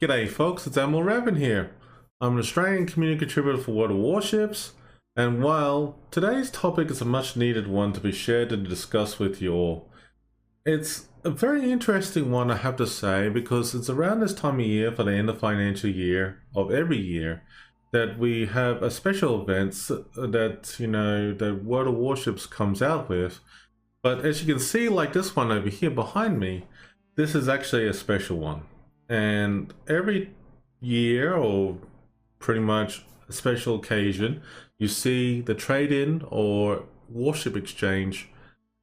G'day folks, it's Armory here. I'm an Australian community contributor for World of Warships, and while today's topic is a much needed one to be shared and discussed with you all, it's a very interesting one I have to say, because it's around this time of year for the end of financial year of every year that we have a special events that World of Warships comes out with. But as you can see, like this one over here behind me, this is actually a special one. And every year, or pretty much a special occasion, you see the trade-in or warship exchange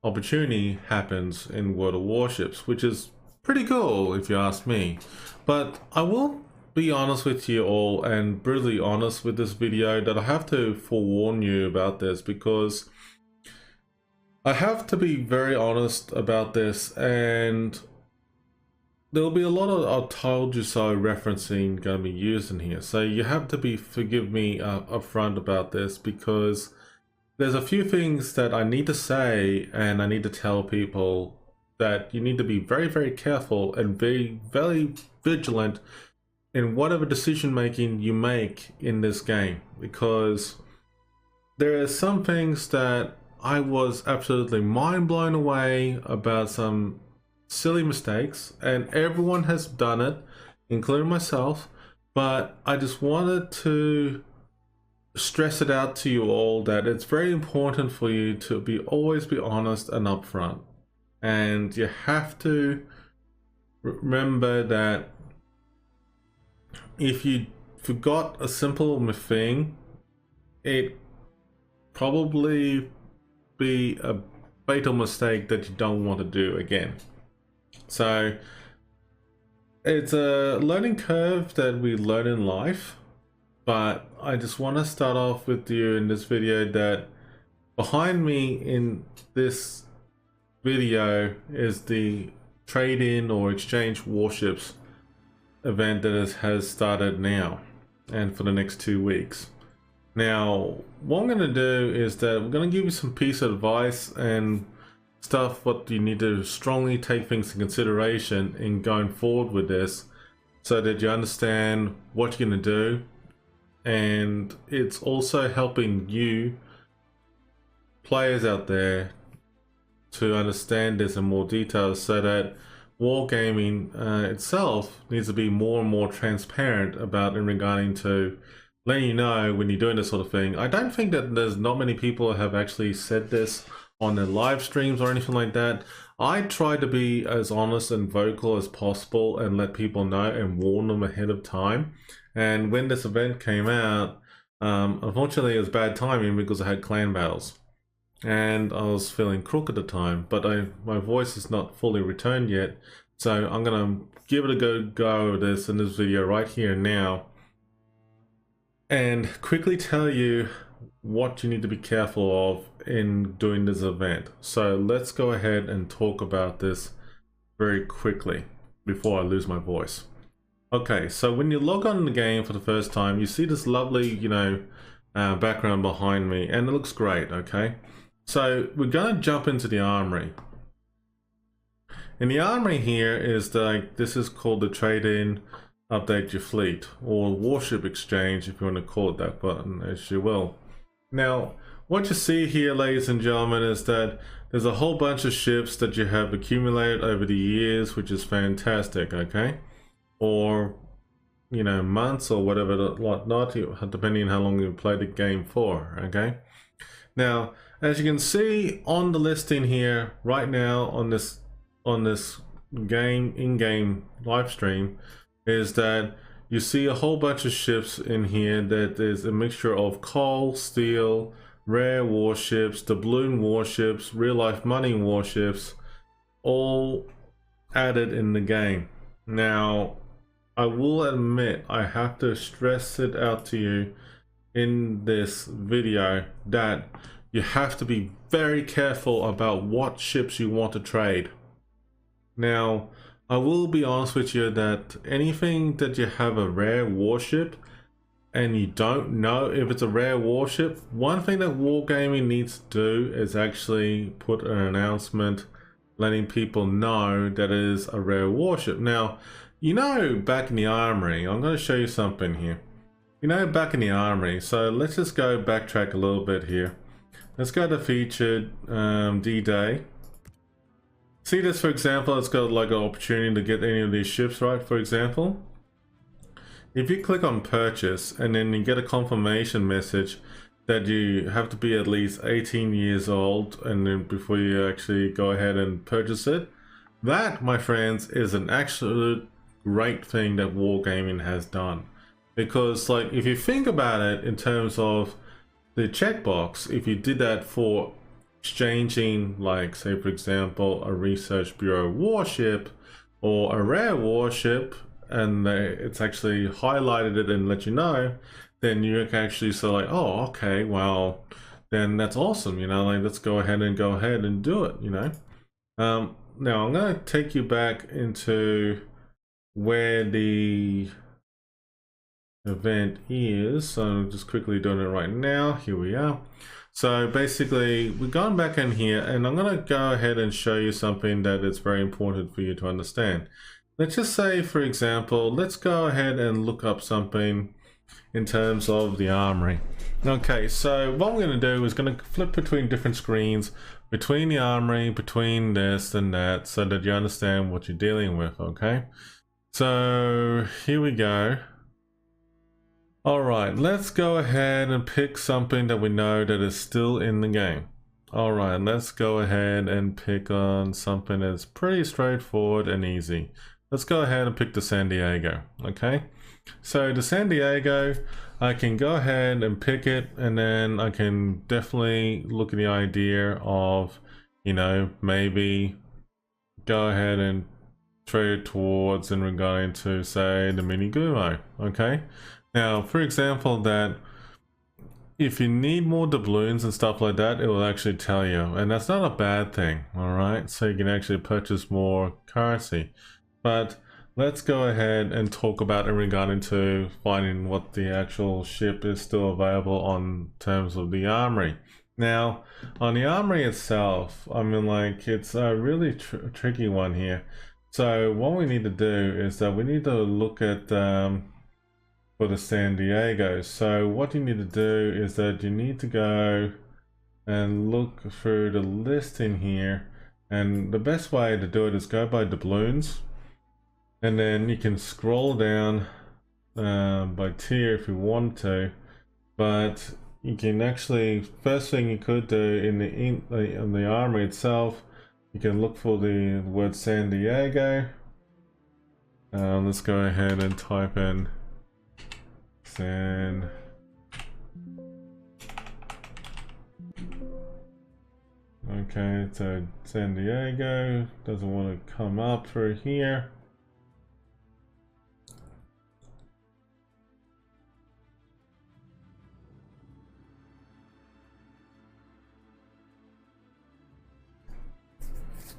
opportunity happens in World of Warships, which is pretty cool if you ask me. But I will be honest with you all, and brutally honest with this video, that I have to forewarn you about this, because I have to be very honest about this, and there'll be a lot of "I told you so" referencing going to be used in here. So you have to forgive me upfront about this, because there's a few things that I need to say and I need to tell people that you need to be very, very careful and very, very vigilant in whatever decision making you make in this game, because there are some things that I was absolutely mind blown away about, some silly mistakes, and everyone has done it, including myself. But I just wanted to stress it out to you all that it's very important for you to always be honest and upfront, and you have to remember that if you forgot a simple thing, it probably be a fatal mistake that you don't want to do again. So it's a learning curve that we learn in life, but I just want to start off with you in this video that behind me in this video is the trade-in or exchange warships event that has started now and for the next 2 weeks. Now, what I'm going to do is that we're going to give you some piece of advice and stuff, what you need to strongly take things in consideration in going forward with this, so that you understand what you're going to do. And it's also helping you players out there to understand this in more detail, so that wargaming itself needs to be more and more transparent about in regarding to letting you know when you're doing this sort of thing. I don't think that there's not many people have actually said this on their live streams or anything like that. I try to be as honest and vocal as possible and let people know and warn them ahead of time. And when this event came out, unfortunately it was bad timing because I had clan battles and I was feeling crook at the time, but my voice is not fully returned yet. So I'm gonna give it a go of this in this video right here and now, and quickly tell you what you need to be careful of in doing this event. So let's go ahead and talk about this very quickly before I lose my voice. Okay, so when you log on in the game for the first time, you see this lovely, background behind me, and it looks great. Okay, so we're gonna jump into the Armory. In the Armory here is this is called the trade-in, update your fleet, or warship exchange if you want to call it that button, as you will. Now, what you see here, ladies and gentlemen, is that there's a whole bunch of ships that you have accumulated over the years, which is fantastic, okay? Or, months or whatever, not depending on how long you play the game for, okay? Now, as you can see on the listing here right now on this game in-game live stream, is that you see a whole bunch of ships in here that is a mixture of coal, steel, rare warships, doubloon warships, real-life money warships, all added in the game. Now, I will admit, I have to stress it out to you in this video that you have to be very careful about what ships you want to trade. Now, I will be honest with you that anything that you have a rare warship and you don't know if it's a rare warship, one thing that Wargaming needs to do is actually put an announcement letting people know that it is a rare warship. Now, You know, back in the Armory, I'm going to show you something here. You know, back in the Armory, so let's just go backtrack a little bit here. Let's go to featured D-Day. See this, for example, it's got like an opportunity to get any of these ships, right? For example, if you click on purchase and then you get a confirmation message that you have to be at least 18 years old and then before you actually go ahead and purchase it, that, my friends, is an absolute great thing that Wargaming has done. Because like, if you think about it in terms of the checkbox, if you did that for exchanging, like say for example, a Research Bureau warship or a Rare Warship, and it's actually highlighted it and let you know, then you can actually say like, oh, okay, well, then that's awesome, you know, like let's go ahead and do it, you know. Now I'm going to take you back into where the event is. So I'm just quickly doing it right now. Here we are. So basically we've gone back in here and I'm going to go ahead and show you something that is very important for you to understand. Let's just say, for example, let's go ahead and look up something in terms of the Armory. Okay, so what we're going to do is going to flip between different screens, between the Armory, between this and that, so that you understand what you're dealing with, okay? So here we go. All right, let's go ahead and pick something that we know that is still in the game. All right, let's go ahead and pick on something that's pretty straightforward and easy. Let's go ahead and pick the San Diego, okay? So the San Diego, I can go ahead and pick it, and then I can definitely look at the idea of, you know, maybe go ahead and trade towards in regard to, say, the Mini Gumo, okay? Now, for example, that if you need more doubloons and stuff like that, it will actually tell you, and that's not a bad thing, all right? So you can actually purchase more currency. But let's go ahead and talk about in regarding to finding what the actual ship is still available on terms of the Armory. Now, on the Armory itself, I mean, like, it's a really tricky one here. So what we need to do is that we need to look at for the San Diego. So what you need to do is that you need to go and look through the listing here, and the best way to do it is go by doubloons. And then you can scroll down by tier if you want to, but you can actually, first thing you could do in the Armory itself, you can look for the word San Diego. Let's go ahead and type in San. Okay, so San Diego doesn't want to come up through here.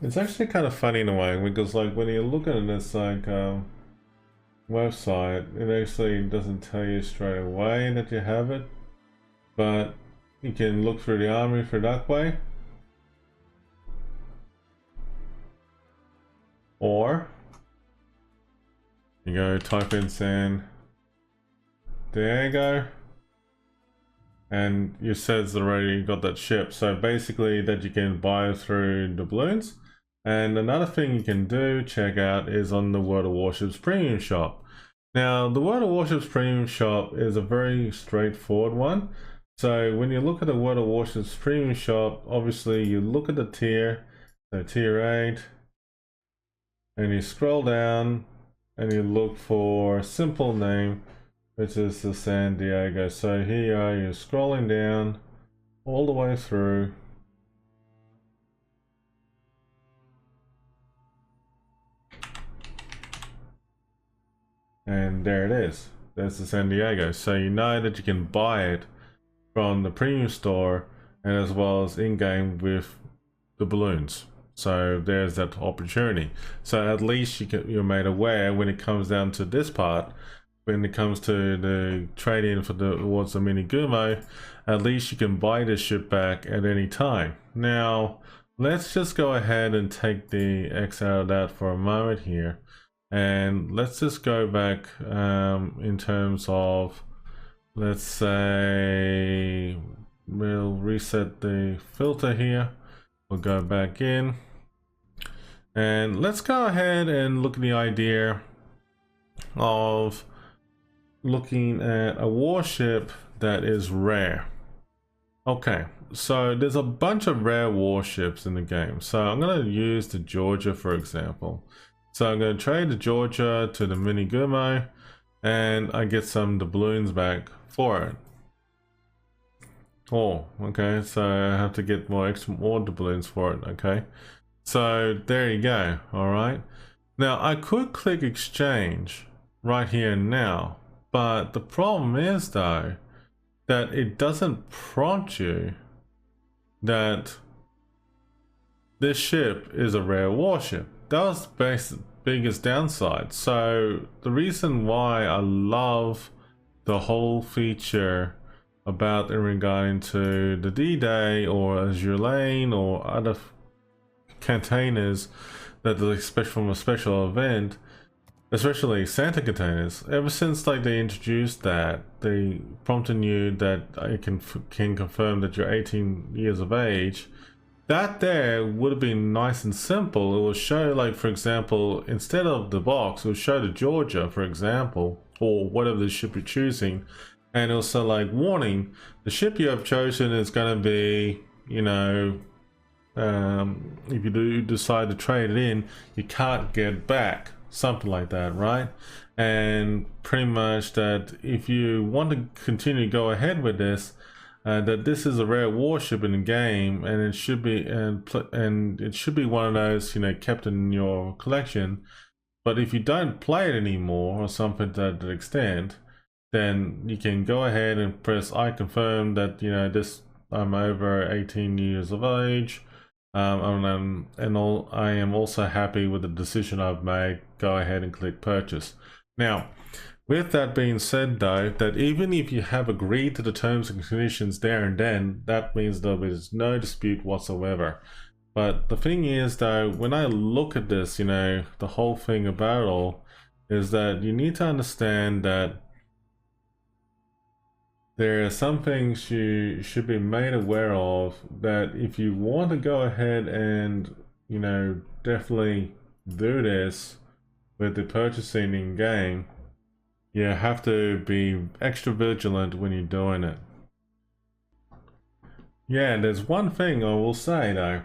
It's actually kind of funny in a way, because like when you look at this like website, it actually doesn't tell you straight away that you have it, but you can look through the Armory through that way, or you go type in San Diego and you says already got that ship. So basically that you can buy through doubloons. And another thing you can do, check out, is on the World of Warships Premium Shop. Now, the World of Warships Premium Shop is a very straightforward one. So when you look at the World of Warships Premium Shop, obviously you look at the tier, so tier 8, and you scroll down and you look for a simple name, which is the San Diego. So here you are, you're scrolling down all the way through. And there it is. There's the San Diego. So you know that you can buy it from the premium store and as well as in-game with the balloons. So there's that opportunity. So at least you're made aware when it comes down to this part, when it comes to the trade-in for towards the Mini Gumo, at least you can buy this ship back at any time. Now, let's just go ahead and take the X out of that for a moment here. And let's just go back in terms of, let's say, we'll reset the filter here. We'll go back in. And let's go ahead and look at the idea of looking at a warship that is rare. Okay, so there's a bunch of rare warships in the game. So I'm going to use the Georgia, for example. So I'm going to trade the Georgia to the Mini Gumo, and I get some doubloons back for it. Oh, okay, so I have to get more doubloons for it, okay. So there you go, alright. Now I could click exchange right here and now, but the problem is though, that it doesn't prompt you that this ship is a rare warship. That was the biggest downside. So the reason why I love the whole feature about in regarding to the D-Day or Azure Lane or other containers that are expected from a special event, especially Santa containers, ever since like they introduced that, they prompted you that I can confirm that you're 18 years of age. That there would have been nice and simple. It will show, like, for example, instead of the box, it will show the Georgia, for example, or whatever the ship you're choosing. And also, like, warning, the ship you have chosen is going to be, you know, if you do decide to trade it in, you can't get back. Something like that, right? And pretty much that if you want to continue to go ahead with this, that this is a rare warship in the game, and it should be and it should be one of those, you know, kept in your collection. But if you don't play it anymore or something to that extent, then you can go ahead and press I confirm that, you know, this I'm over 18 years of age. I am also happy with the decision I've made. Go ahead and click purchase. Now, with that being said though, that even if you have agreed to the terms and conditions there and then, that means there is no dispute whatsoever. But the thing is though, when I look at this, you know, the whole thing about it all is that you need to understand that there are some things you should be made aware of, that if you want to go ahead and, you know, definitely do this with the purchasing in game, you have to be extra vigilant when you're doing it. Yeah, there's one thing I will say though,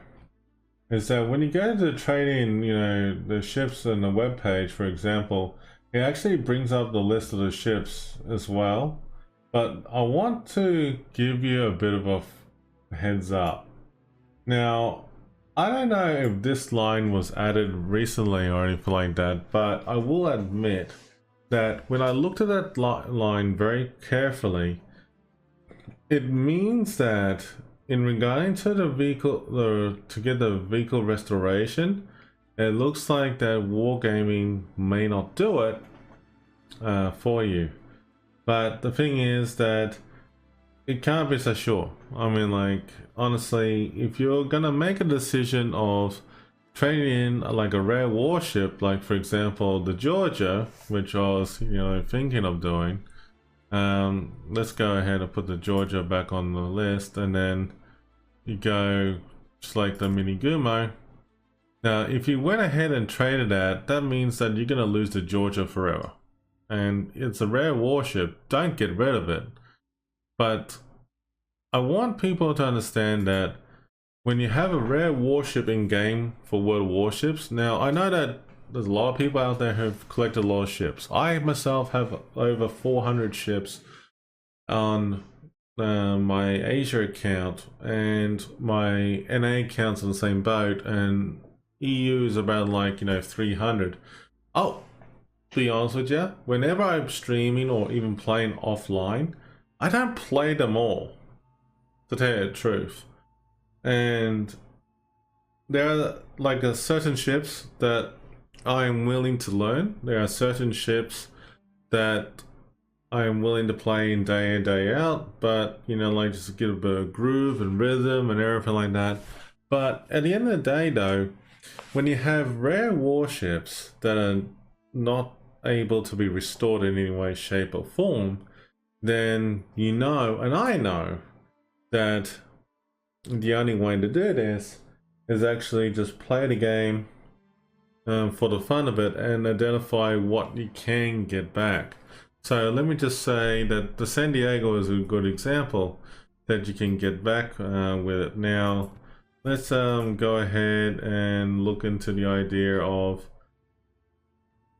is that when you go to trade in, you know, the ships on the web page, for example, it actually brings up the list of the ships as well. But I want to give you a bit of a heads up. Now, I don't know if this line was added recently or anything like that, but I will admit that when I looked at that line very carefully, it means that in regarding to the vehicle, to get the vehicle restoration, it looks like that Wargaming may not do it for you. But the thing is that it can't be so sure. I mean, like, honestly, if you're gonna make a decision of trading in like a rare warship, like for example the Georgia, which I was, you know, thinking of doing, let's go ahead and put the Georgia back on the list, and then you go just like the Mini Gumo. Now, if you went ahead and traded that means that you're gonna lose the Georgia forever. And it's a rare warship, don't get rid of it. But I want people to understand that when you have a rare warship in game for World of Warships, now I know that there's a lot of people out there who have collected a lot of ships. I myself have over 400 ships on my Asia account, and my NA account's on the same boat, and EU is about, like, you know, 300. Oh, be honest with you, whenever I'm streaming or even playing offline, I don't play them all, to tell you the truth. And there are like certain ships that I am willing to learn. There are certain ships that I am willing to play in day in, day out, but, you know, like, just to get a bit of groove and rhythm and everything like that. But at the end of the day though, when you have rare warships that are not able to be restored in any way, shape or form, then you know, and I know, that the only way to do this is actually just play the game for the fun of it and identify what you can get back. So let me just say that the San Diego is a good example that you can get back with it. Now let's go ahead and look into the idea of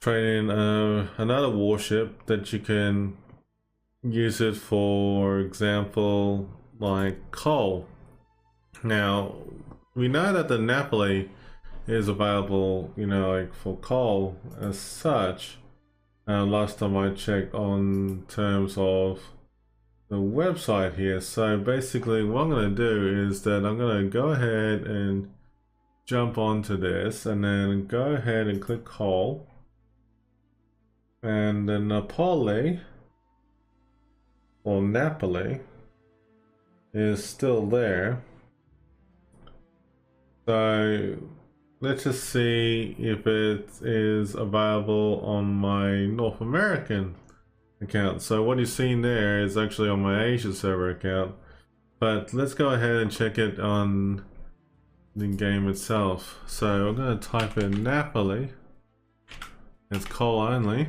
trading another warship that you can use it, for example, like coal. Now we know that the Napoli is available, you know, like for coal as such. Last time I checked on terms of the website here. So basically what I'm going to do is that I'm going to go ahead and jump onto this and then go ahead and click coal, and then Napoli or Napoli is still there. So let's just see if it is available on my North American account. So what you're seeing there is actually on my Asia server account, but let's go ahead and check it on the game itself. So I'm going to type in Napoli. It's coal only,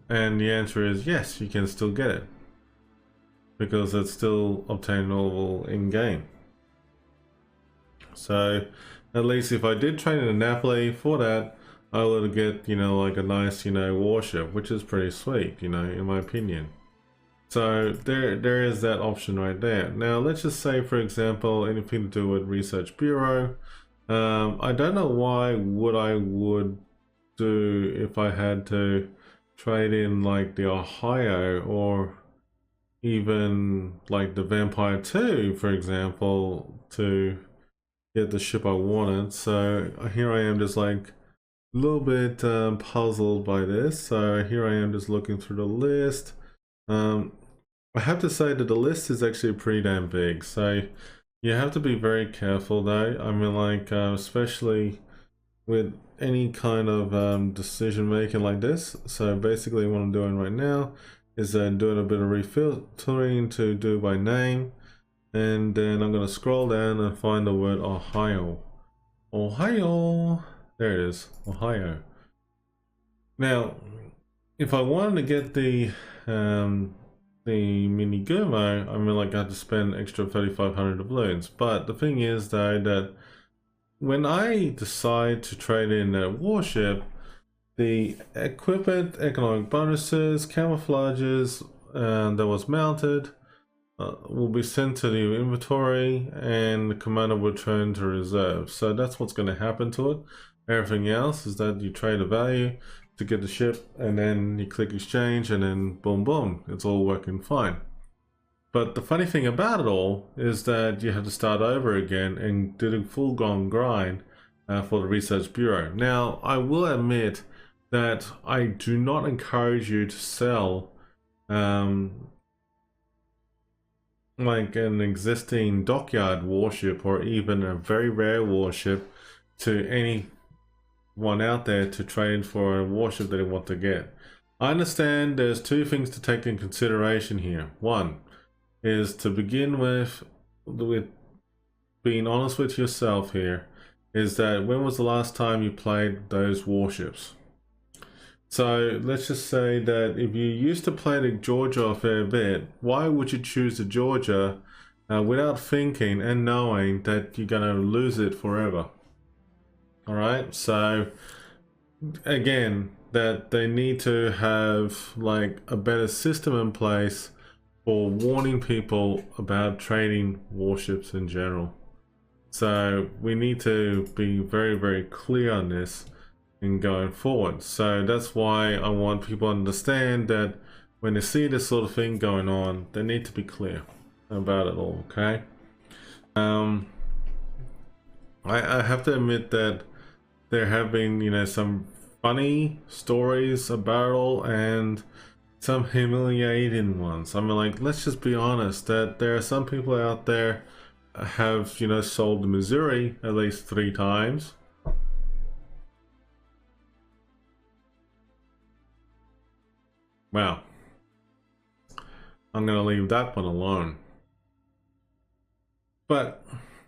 and the answer is yes, you can still get it because it's still obtainable in game. So at least if I did trade in Napoli for that, I would get, you know, like a nice, you know, warship, which is pretty sweet, you know, in my opinion. So there is that option right there. Now let's just say, for example, anything to do with Research Bureau. I don't know why I would do if I had to trade in like the Ohio or even like the Vampire 2, for example, to get the ship I wanted. So here I am just like a little bit puzzled by this. So here I am just looking through the list. I have to say that the list is actually pretty damn big, so you have to be very careful though. I mean, like especially with any kind of decision making like this. So basically what I'm doing right now is doing a bit of refiltering to do by name, and then I'm going to scroll down and find the word Ohio. Ohio, there it is, Ohio. Now if I wanted to get the mini Gumo, I mean, like I had to spend extra 3,500 doubloons. But the thing is though, that when I decide to trade in a warship, the equipment, economic bonuses, camouflages that was mounted will be sent to the inventory, and the commander will turn to reserve. So that's what's going to happen to it. Everything else is that you trade a value to get the ship, and then you click exchange, and then boom boom, it's all working fine. But the funny thing about it all is that you have to start over again and do the full-on grind for the Research Bureau. Now I will admit that I do not encourage you to sell like an existing Dockyard warship or even a very rare warship to anyone out there to trade for a warship that they want to get. I understand there's two things to take in consideration here. One is to begin with being honest with yourself here, is that when was the last time you played those warships? So let's just say that if you used to play the Georgia a fair bit, why would you choose the Georgia without thinking and knowing that you're going to lose it forever? Alright, so again, that they need to have like a better system in place for warning people about trading warships in general. So we need to be very, very clear on this in going forward. So that's why I want people to understand that when they see this sort of thing going on, they need to be clear about it all, okay? I have to admit that there have been, you know, some funny stories about it all and some humiliating ones. I mean, like, let's just be honest that there are some people out there have, you know, sold the Missouri at least 3 times. Wow. I'm going to leave that one alone. But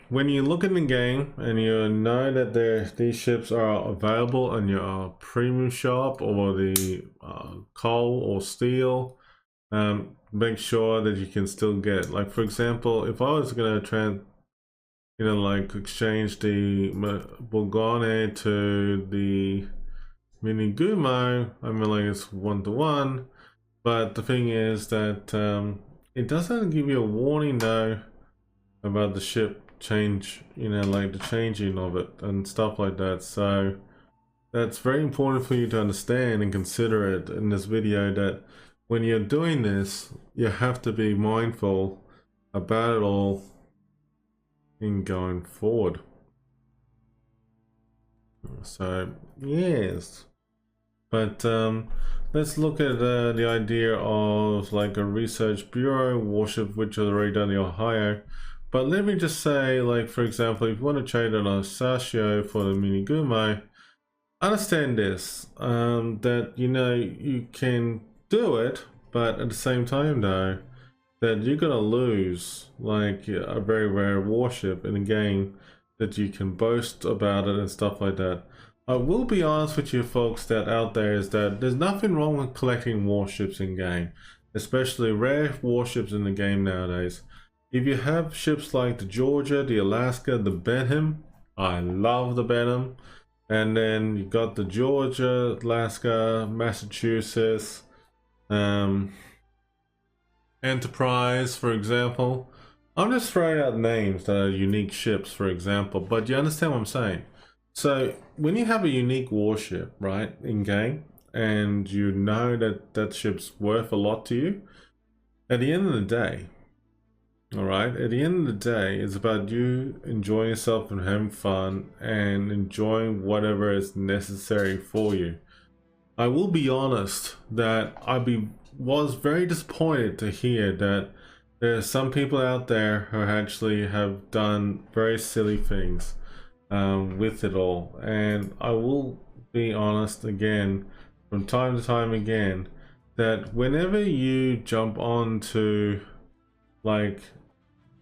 when you look in the game and you know that these ships are available in your premium shop or the coal or steel, make sure that you can still get, like for example, if I was going to like exchange the Bulgari to the Mini Gumo, I mean like it's 1-to-1, but the thing is that it doesn't give you a warning though about the ship change, like the changing of it and stuff like that. So that's very important for you to understand and consider it in this video, that when you're doing this, you have to be mindful about it all in going forward. So yes, but let's look at the idea of like a research bureau warship, which is already done in Ohio. But let me just say, like for example, if you want to trade on a Sashio for the Mini Gumo, understand this, that you can do it, but at the same time though, that you're gonna lose like a very rare warship in a game that you can boast about it and stuff like that. I will be honest with you folks that out there is that there's nothing wrong with collecting warships in game, especially rare warships in the game nowadays. If you have ships like the Georgia, the Alaska, the Benham, I love the Benham, and then you got the Georgia, Alaska, Massachusetts, Enterprise, for example. I'm just throwing out names that are unique ships, for example, but you understand what I'm saying. So when you have a unique warship, right, in game, and you know that that ship's worth a lot to you, at the end of the day, all right, at the end of the day, it's about you enjoying yourself and having fun and enjoying whatever is necessary for you. I will be honest that was very disappointed to hear that there are some people out there who actually have done very silly things with it all. And I will be honest again, from time to time again, that whenever you jump on to like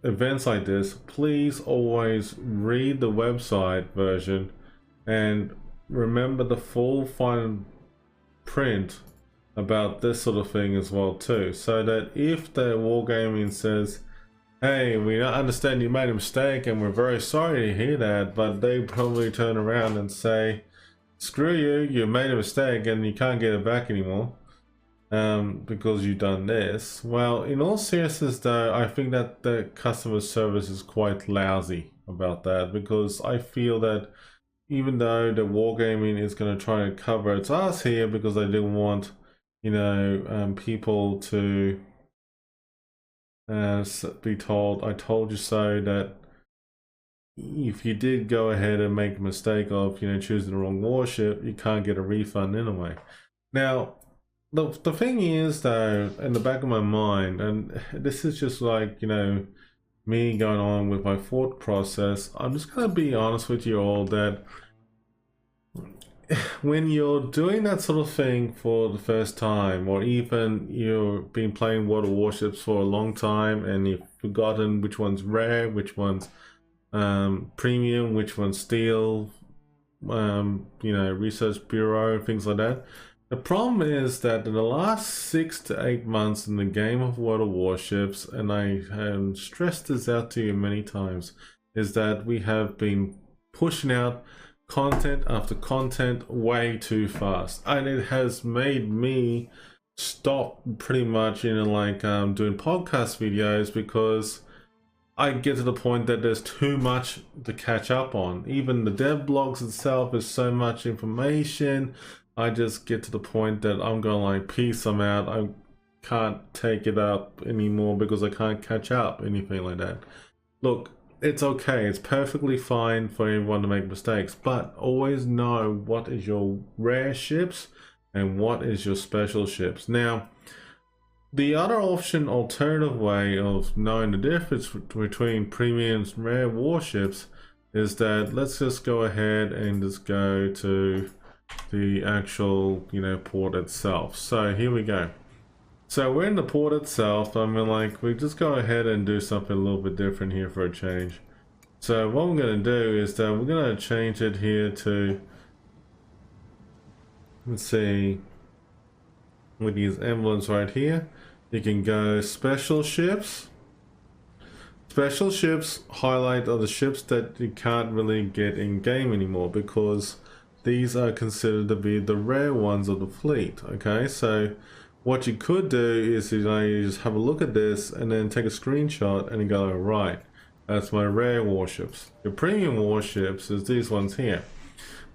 events like this, please always read the website version and remember the full fine print about this sort of thing as well too, so that if the Wargaming says, hey, we understand you made a mistake and we're very sorry to hear that, but they probably turn around and say, screw you, you made a mistake and you can't get it back anymore because you've done this. Well, in all seriousness though, I think that the customer service is quite lousy about that, because I feel that even though the Wargaming is going to try to cover its ass here because they didn't want people to be told, I told you so, that if you did go ahead and make a mistake of choosing the wrong warship, you can't get a refund anyway. Now the thing is though, in the back of my mind, and this is just like me going on with my thought process, I'm just gonna be honest with you all that when you're doing that sort of thing for the first time, or even you've been playing World of Warships for a long time and you've forgotten which one's rare, which one's premium, which one's steel, research bureau, things like that. The problem is that in the last 6 to 8 months in the game of World of Warships, and I have stressed this out to you many times, is that we have been pushing out content after content way too fast, and it has made me stop pretty much doing podcast videos, because I get to the point that there's too much to catch up on. Even the dev blogs itself is so much information. I just get to the point that I'm gonna peace them out. I can't take it up anymore because I can't catch up, anything like that. Look, it's okay, it's perfectly fine for everyone to make mistakes, but always know what is your rare ships and what is your special ships. Now, the other option, alternative way of knowing the difference between premiums and rare warships is that let's just go ahead and just go to the actual port itself. So here we go. So we're in the port itself. I mean, like, we just go ahead and do something a little bit different here for a change. So what we're going to do is that we're going to change it here to, let's see, with these emblems right here, you can go special ships. Special ships highlight are the ships that you can't really get in game anymore, because these are considered to be the rare ones of the fleet. Okay, so what you could do is, you know, you just have a look at this and then take a screenshot and you go, right, that's my rare warships. Your premium warships is these ones here.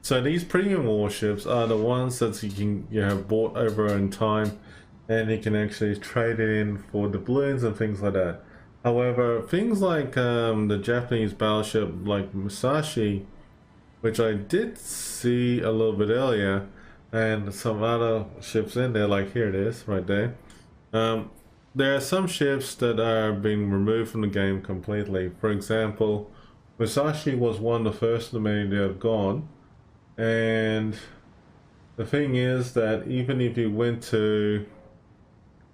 So these premium warships are the ones that you have bought over in time, and you can actually trade it in for doubloons and things like that. However, things like the Japanese battleship like Musashi, which I did see a little bit earlier, and some other ships in there, like here it is right there. There are some ships that are being removed from the game completely. For example, Musashi was one of the first of the many that have gone, and the thing is that even if you went to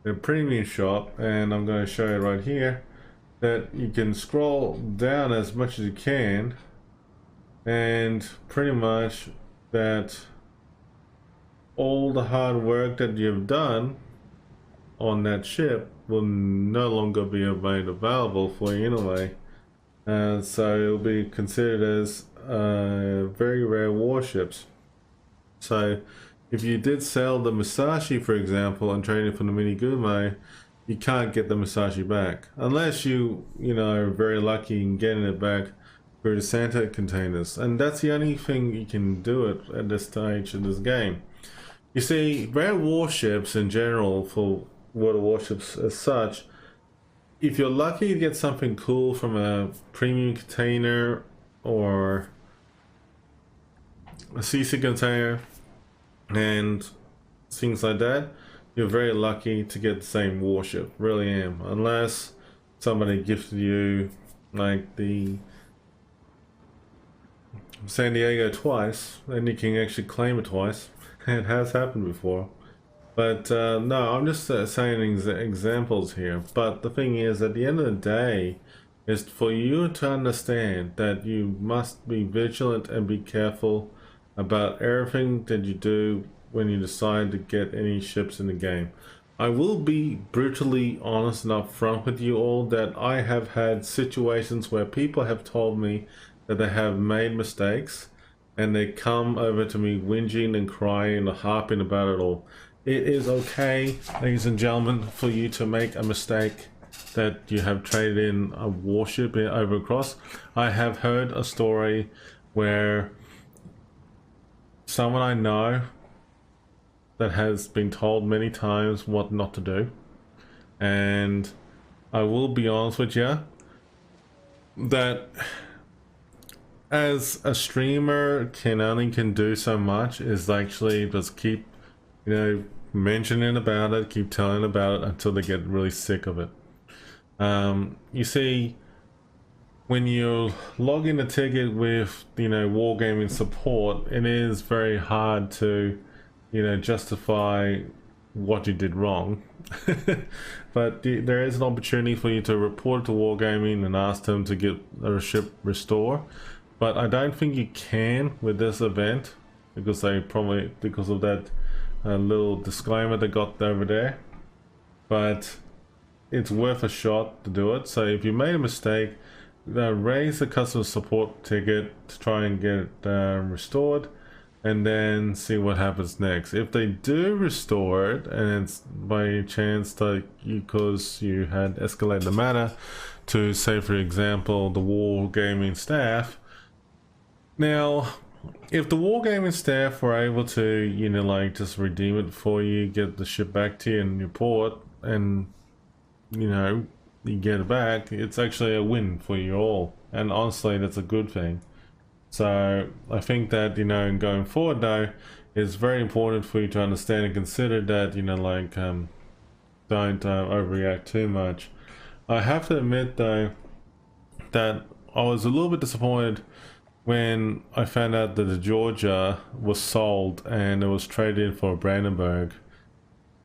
the premium shop, and I'm going to show you right here, that you can scroll down as much as you can, and pretty much that all the hard work that you've done on that ship will no longer be made available for you anyway, and so it'll be considered as very rare warships. So if you did sell the Musashi, for example, and trade it for the Mini Gume, you can't get the Musashi back unless you know, are very lucky in getting it back through the Santa containers, and that's the only thing you can do it at this stage in this game. You see, rare warships in general, for World of Warships as such, if you're lucky to get something cool from a premium container or a CC container and things like that, you're very lucky to get the same warship. Really am. Unless somebody gifted you like the San Diego twice, and you can actually claim it twice. It has happened before. But no, I'm just saying examples here. But the thing is, at the end of the day, is for you to understand that you must be vigilant and be careful about everything that you do when you decide to get any ships in the game. I will be brutally honest and upfront with you all that I have had situations where people have told me that they have made mistakes, and they come over to me whinging and crying and harping about it all. It is okay, ladies and gentlemen, for you to make a mistake that you have traded in a warship over across. I have heard a story where someone I know that has been told many times what not to do, and I will be honest with you that as a streamer can do so much is actually just keep, you know, mentioning about it, keep telling about it until they get really sick of it. You see, when you log in a ticket with, you know, Wargaming support, it is very hard to, you know, justify what you did wrong. But there is an opportunity for you to report it to Wargaming and ask them to get a ship restored. But I don't think you can with this event, because they probably, because of that little disclaimer they got over there. But it's worth a shot to do it. So if you made a mistake, raise the customer support ticket to try and get it restored, and then see what happens next. If they do restore it, and it's by chance that because you had escalated the matter to, say for example, the Wargaming staff. Now, if the Wargaming staff were able to, you know, like just redeem it for you, get the ship back to you in your port, and, you know, you get it back, it's actually a win for you all. And honestly, that's a good thing. So I think that, you know, going forward though, it's very important for you to understand and consider that, you know, like don't overreact too much. I have to admit though that I was a little bit disappointed when I found out that the Georgia was sold and it was traded in for a Brandenburg.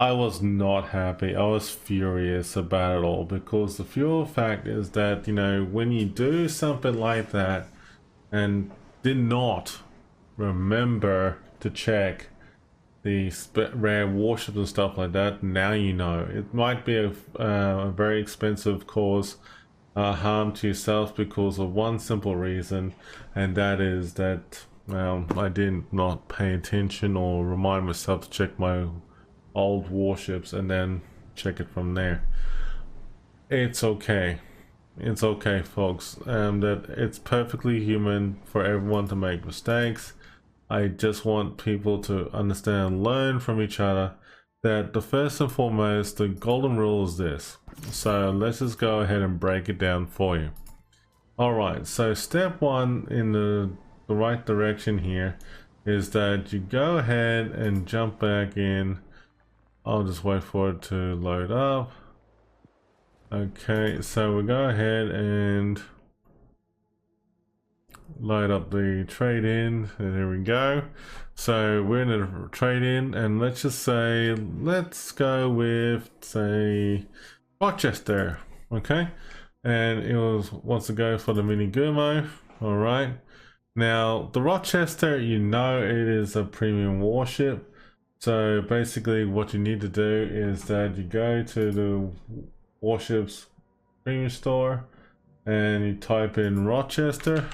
I was not happy. I was furious about it all because the pure fact is that, you know, when you do something like that and did not remember to check the rare warships and stuff like that, now you know. It might be a very expensive cause harm to yourself because of one simple reason, and that is that, well, I did not pay attention or remind myself to check my old warships and then check it from there. It's okay. It's okay, folks. That it's perfectly human for everyone to make mistakes. I just want people to understand and learn from each other that the first and foremost, the golden rule is this. So let's just go ahead and break it down for you. Alright, so step one in the right direction here is that you go ahead and jump back in. I'll just wait for it to load up. Okay, so we'll go ahead and load up the trade-in. There we go. So we're in a trade-in, and let's just say, let's go with, say, Rochester. Okay, and it wants to go for the mini Gurmo. All right, now the Rochester, you know, it is a premium warship. So basically what you need to do is that you go to the Warships premium store and you type in Rochester.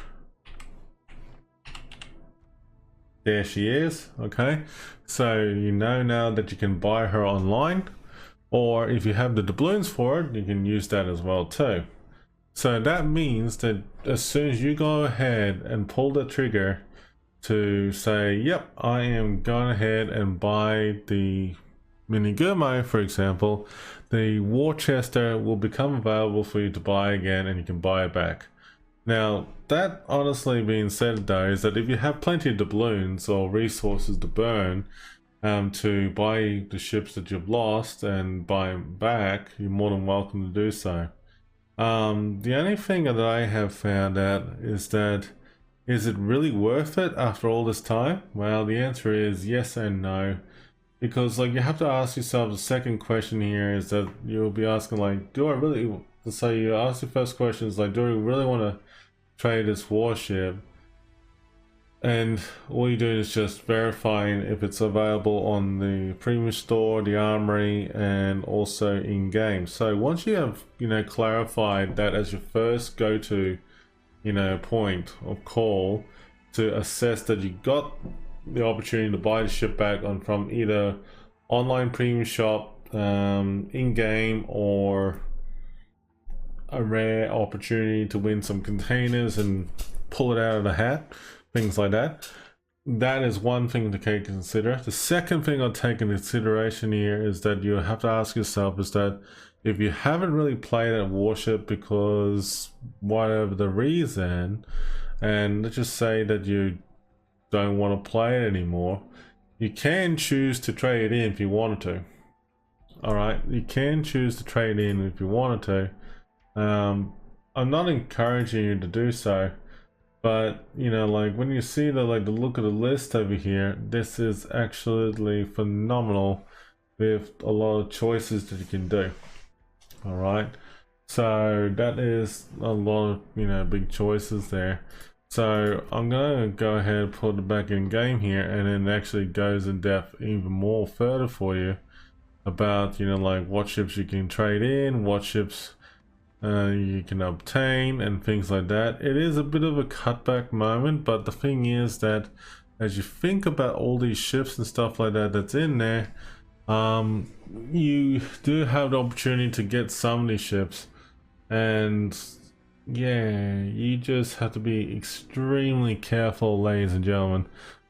There she is. Okay, so you know now that you can buy her online, or if you have the doubloons for it, you can use that as well too. So that means that as soon as you go ahead and pull the trigger to say, yep, I am going ahead and buy the mini Gurmo, for example, the Worcester will become available for you to buy again, and you can buy it back. Now, that honestly being said though, is that if you have plenty of doubloons or resources to burn to buy the ships that you've lost and buy them back, you're more than welcome to do so. The only thing that I have found out is that, is it really worth it after all this time? Well, the answer is yes and no. Because like you have to ask yourself, the second question here is that you'll be asking like, do I really, so you ask the first question is like, do I really want to trade this warship? And all you're doing is just verifying if it's available on the premium store, the Armory, and also in game. So once you have, you know, clarified that as your first go-to, you know, point of call to assess that you got the opportunity to buy the ship back on from either online premium shop, in-game, or a rare opportunity to win some containers and pull it out of the hat, things like that. That is one thing to take into consider. The second thing I'll take into consideration here is that you have to ask yourself is that if you haven't really played that warship because whatever the reason, and let's just say that you don't want to play it anymore, you can choose to trade in if you wanted to. Alright, you can choose to trade in if you wanted to. I'm not encouraging you to do so, but you know, like when you see the look of the list over here, this is actually phenomenal with a lot of choices that you can do. Alright, so that is a lot of, you know, big choices there. So I'm gonna go ahead and put it back in game here, and it actually goes in depth even more further for you about, you know, like what ships you can trade in, what ships you can obtain, and things like that. It is a bit of a cutback moment, but the thing is that as you think about all these ships and stuff like that that's in there, you do have the opportunity to get some of these ships, and yeah, you just have to be extremely careful, ladies and gentlemen,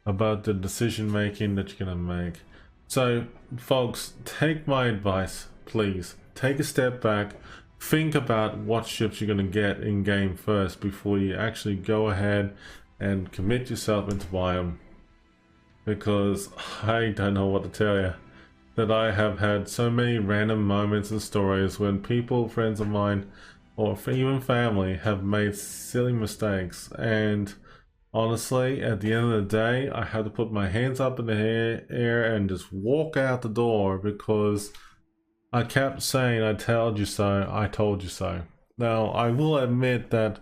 about the decision making that you're gonna make. So folks, take my advice, please take a step back, think about what ships you're gonna get in game first before you actually go ahead and commit yourself into buying them, because I don't know what to tell you. That I have had so many random moments and stories when people, friends of mine, or even family, have made silly mistakes, and Honestly, at the end of the day, I had to put my hands up in the air and just walk out the door because I kept saying, I told you so, I told you so. Now, I will admit that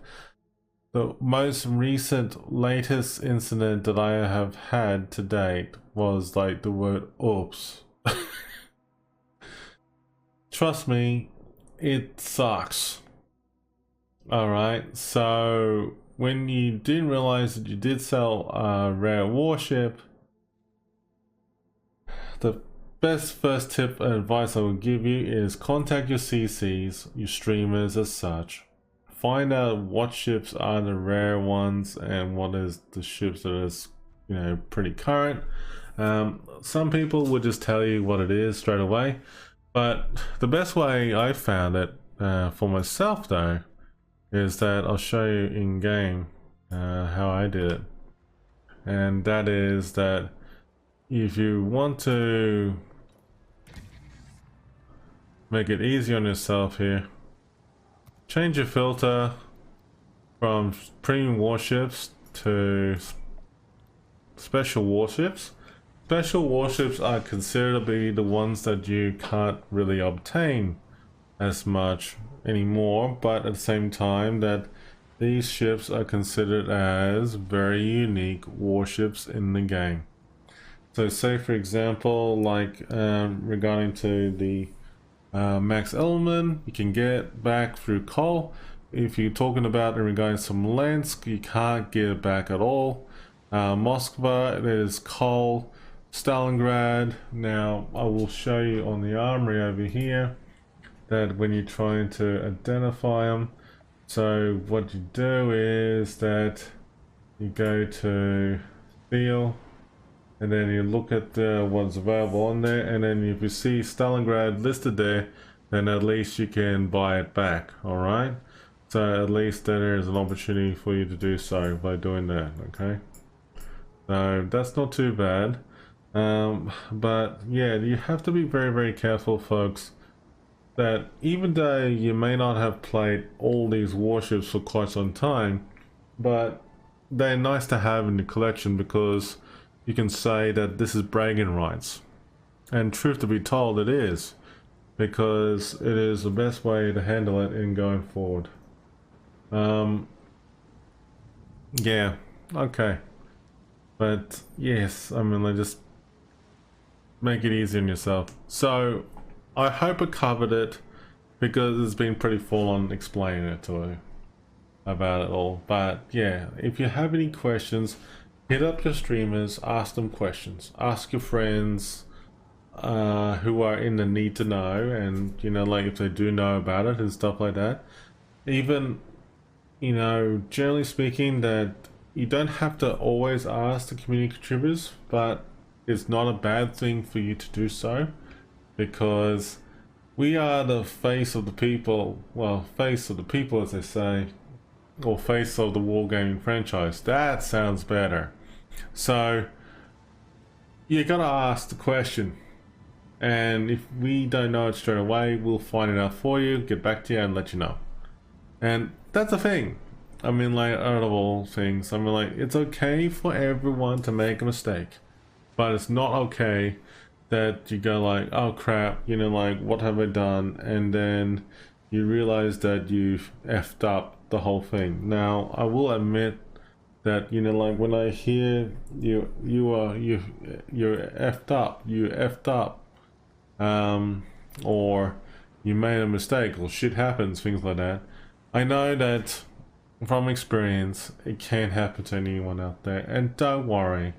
the most recent, latest incident that I have had to date was like the word oops. Trust me, it sucks. Alright, so when you didn't realize that you did sell a rare warship, the best first tip and advice I will give you is contact your CCs, your streamers as such. Find out what ships are the rare ones and what is the ships that is, you know, pretty current. Some people would just tell you what it is straight away, but the best way I found it for myself though is that I'll show you in game how I did it, and that is that if you want to make it easy on yourself here, change your filter from premium warships to special warships. Special warships are considered to be the ones that you can't really obtain as much anymore, but at the same time that these ships are considered as very unique warships in the game. So say for example, like regarding to the max element, you can get back through coal. If you're talking about in regards to Smolensk, you can't get it back at all. Moskva, it is coal. Stalingrad, now I will show you on the Armory over here that when you're trying to identify them, so what you do is that you go to Steel and then you look at what's available on there, and then if you see Stalingrad listed there, then at least you can buy it back. Alright, so at least there is an opportunity for you to do so by doing that. Okay, so that's not too bad. But yeah, you have to be very careful, folks, that even though you may not have played all these warships for quite some time, but they're nice to have in the collection because you can say that this is bragging rights. And truth to be told, it is, because it is the best way to handle it in going forward. Yeah, okay. But yes, I mean, like, just make it easy on yourself. So I hope I covered it, because it's been pretty full on explaining it to you about it all. But yeah, if you have any questions, hit up your streamers, ask them questions, ask your friends who are in the need to know, and you know, like if they do know about it and stuff like that. Even, you know, generally speaking, that you don't have to always ask the community contributors, but it's not a bad thing for you to do so, because we are the face of the people. Well, face of the people, as they say, or face of the Wargaming franchise. That sounds better. So you gotta ask the question, and if we don't know it straight away, we'll find it out for you, get back to you and let you know. And that's the thing. I mean, like, out of all things, I mean, like, it's okay for everyone to make a mistake, but it's not okay that you go like, oh crap, you know, like, what have I done? And then you realize that you've effed up the whole thing. Now, I will admit that, you know, like, when I hear you're effed up, or you made a mistake, or shit happens, things like that. I know that from experience, it can happen to anyone out there, and don't worry.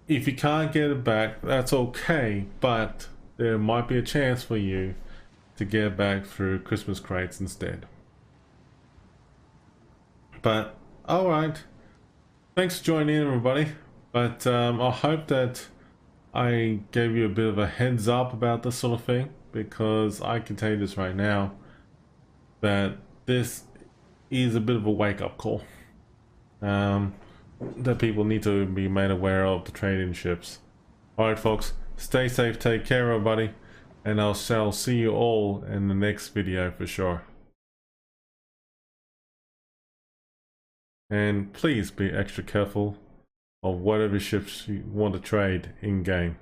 If you can't get it back, that's okay, but there might be a chance for you to get it back through Christmas crates instead. But, alright. Thanks for joining in, everybody. But I hope that I gave you a bit of a heads up about this sort of thing, because I can tell you this right now, that this is a bit of a wake-up call. That people need to be made aware of the trade-in ships. Alright folks, stay safe, take care everybody, and I shall see you all in the next video for sure. and please be extra careful of whatever ships you want to trade in game.